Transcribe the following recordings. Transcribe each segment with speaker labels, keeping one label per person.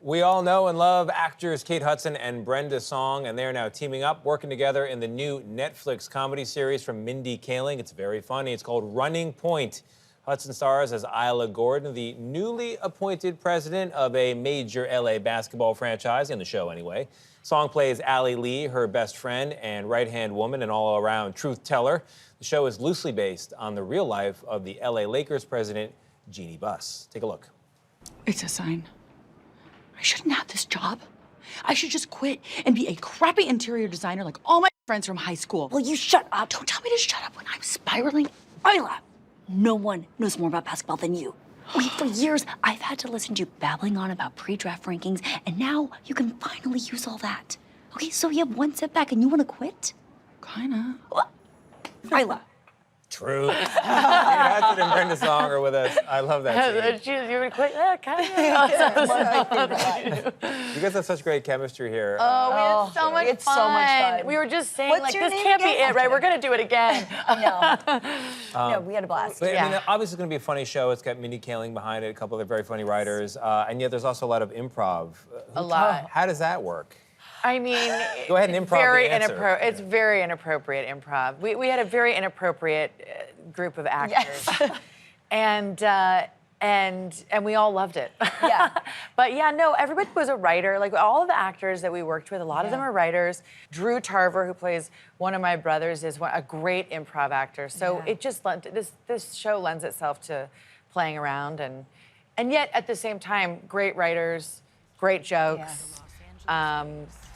Speaker 1: We all know and love actors Kate Hudson and Brenda Song, and they're now teaming up, working together in the new Netflix comedy series from Mindy Kaling. It's very funny. It's called Running Point. Hudson stars as Isla Gordon, the newly appointed president of a major LA basketball franchise, in the show anyway. Song plays Allie Lee, her best friend and right-hand woman and all-around truth teller. The show is loosely based on the real life of the LA Lakers president, Jeannie Buss. Take a look.
Speaker 2: It's a sign. I shouldn't have this job. I should just quit and be a crappy interior designer like all my friends from high school.
Speaker 3: Will you shut up?
Speaker 2: Don't tell me to shut up when I'm spiraling.
Speaker 3: Isla, no one knows more about basketball than you. Okay, for years, I've had to listen to you babbling on about pre-draft rankings, and now you can finally use all that. Okay, so you have one setback and you want to quit?
Speaker 2: Kinda.
Speaker 3: Isla.
Speaker 1: True. Kate Hudson and Brenda Song are with us. I love that scene.
Speaker 4: You would quit? Yeah, kind of.
Speaker 1: You guys have such great chemistry here.
Speaker 4: Oh, we had so much fun.
Speaker 3: It's so much fun.
Speaker 4: We were just saying,
Speaker 3: What's
Speaker 4: like,
Speaker 3: your
Speaker 4: this
Speaker 3: name
Speaker 4: can't be
Speaker 3: again?
Speaker 4: it, right? We're going to do it again.
Speaker 3: No, we had a blast.
Speaker 1: But, I mean,
Speaker 4: Yeah.
Speaker 1: obviously it's going to be a funny show. It's got Mindy Kaling behind it, a couple of very funny writers, and yet there's also a lot of improv.
Speaker 4: A lot.
Speaker 1: How does that work?
Speaker 4: I mean,
Speaker 1: Go ahead and improv the answer.
Speaker 4: It's very inappropriate improv. We had a very inappropriate group of actors.
Speaker 3: Yes.
Speaker 4: and we all loved it.
Speaker 3: Yeah.
Speaker 4: But yeah, no, everybody was a writer. Like all of the actors that we worked with, a lot of them are writers. Drew Tarver, who plays one of my brothers, is a great improv actor. So it just this show lends itself to playing around and yet at the same time, great writers, great jokes.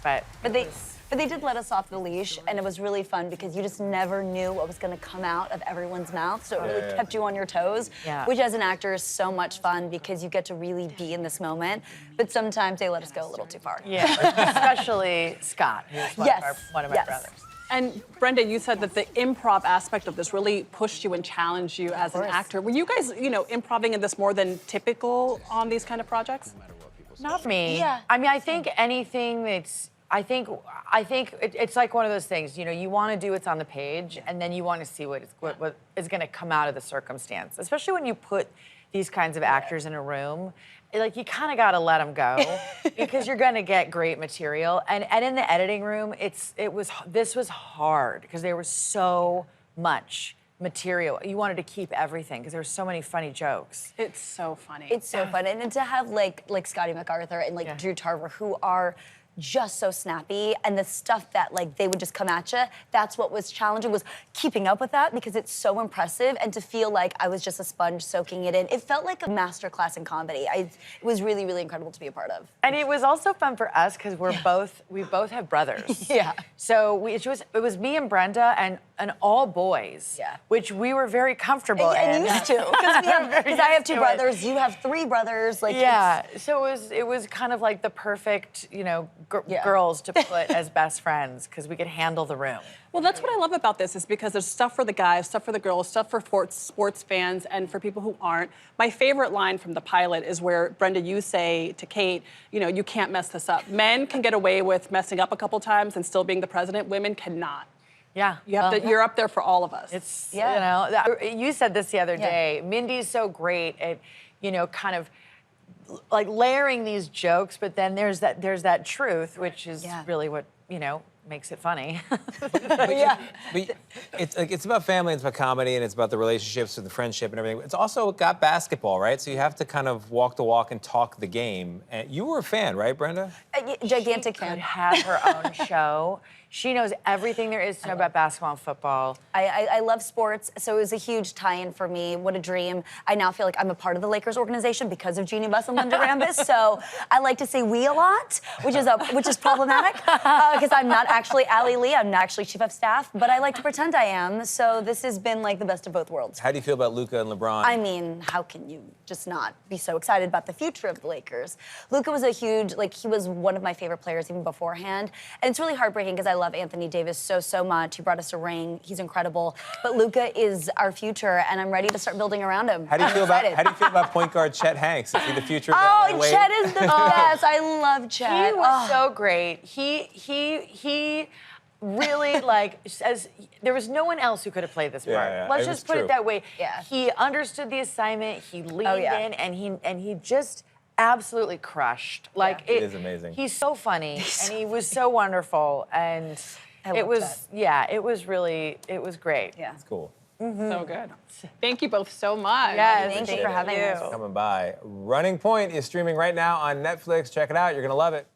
Speaker 4: But
Speaker 3: they did let us off the leash, and it was really fun because you just never knew what was going to come out of everyone's mouth, so it really kept you on your toes, which as an actor is so much fun because you get to really be in this moment, but sometimes they let us go a little too far.
Speaker 4: yeah, especially Scott, who's one of my brothers.
Speaker 5: And Brenda, you said that the improv aspect of this really pushed you and challenged you as an actor. Were you guys, improving in this more than typical on these kind of projects?
Speaker 4: Not me.
Speaker 3: Yeah.
Speaker 4: I mean, I think anything that's, I think it's like one of those things, you want to do what's on the page, and then you want to see what is going to come out of the circumstance. Especially when you put these kinds of actors in a room, like you kind of got to let them go because you're going to get great material. And in the editing room, this was hard because there was so much material. You wanted to keep everything because there were so many funny jokes.
Speaker 5: It's so funny.
Speaker 3: It's so fun, and to have like Scotty MacArthur and Drew Tarver, who are just so snappy, and the stuff that they would just come at you, that's what was challenging, was keeping up with that because it's so impressive, and to feel like I was just a sponge soaking it in. It felt like a masterclass in comedy. It was really, really incredible to be a part of.
Speaker 4: And it was also fun for us because we both have brothers.
Speaker 3: Yeah.
Speaker 4: So it was me and Brenda and all boys.
Speaker 3: Yeah.
Speaker 4: Which we were very comfortable in.
Speaker 3: And used to, because I have two brothers, you have three brothers.
Speaker 4: Yeah. So it was kind of like the perfect, girls to put as best friends because we could handle the room.
Speaker 5: Well, that's what I love about this, is because there's stuff for the guys, stuff for the girls, stuff for sports fans, and for people who aren't. My favorite line from the pilot is where, Brenda, you say to Kate, you can't mess this up. Men can get away with messing up a couple times and still being the president. Women cannot.
Speaker 4: Yeah.
Speaker 5: You're up there for all of us.
Speaker 4: It's, you said this the other day. Mindy's so great at, kind of like layering these jokes, but then there's that truth, which is really what, makes it funny.
Speaker 1: But it's about family, it's about comedy, and it's about the relationships and the friendship and everything. It's also got basketball, right? So you have to kind of walk the walk and talk the game. And you were a fan, right, Brenda?
Speaker 3: Gigantic
Speaker 4: She could
Speaker 3: fan.
Speaker 4: have her own show. She knows everything there is to know about basketball and football.
Speaker 3: I love sports, so it was a huge tie-in for me. What a dream. I now feel like I'm a part of the Lakers organization because of Jeannie Buss and Linda Rambis, so I like to say we a lot, which is problematic, because I'm not actually Allie Lee, I'm not actually chief of staff, but I like to pretend I am, so this has been like the best of both worlds.
Speaker 1: How do you feel about Luka and LeBron?
Speaker 3: I mean, how can you just not be so excited about the future of the Lakers? Luka was he was one of my favorite players even beforehand, and it's really heartbreaking because I love Anthony Davis so much. He brought us a ring. He's incredible. But Luka is our future, and I'm ready to start building around him.
Speaker 1: How do you feel about point guard Chet Hanks? Is he the future of
Speaker 3: Oh,
Speaker 1: LA?
Speaker 3: Chet is the best. I love Chet.
Speaker 4: He was so great. He really says there was no one else who could have played this part.
Speaker 1: Yeah,
Speaker 4: Let's just put it that way.
Speaker 3: Yeah.
Speaker 4: He understood the assignment. He leaned in, and he just absolutely crushed. Like
Speaker 1: It is amazing.
Speaker 4: He's so funny, and he was so wonderful, and
Speaker 3: I
Speaker 4: it
Speaker 3: loved
Speaker 4: was it was great.
Speaker 3: Yeah.
Speaker 1: It's cool.
Speaker 5: So good. Thank you both so much.
Speaker 4: Yes,
Speaker 3: Thank you
Speaker 1: Appreciate
Speaker 3: for
Speaker 1: it.
Speaker 3: having us.
Speaker 1: Coming by. Running Point is streaming right now on Netflix. Check it out. You're going to love it.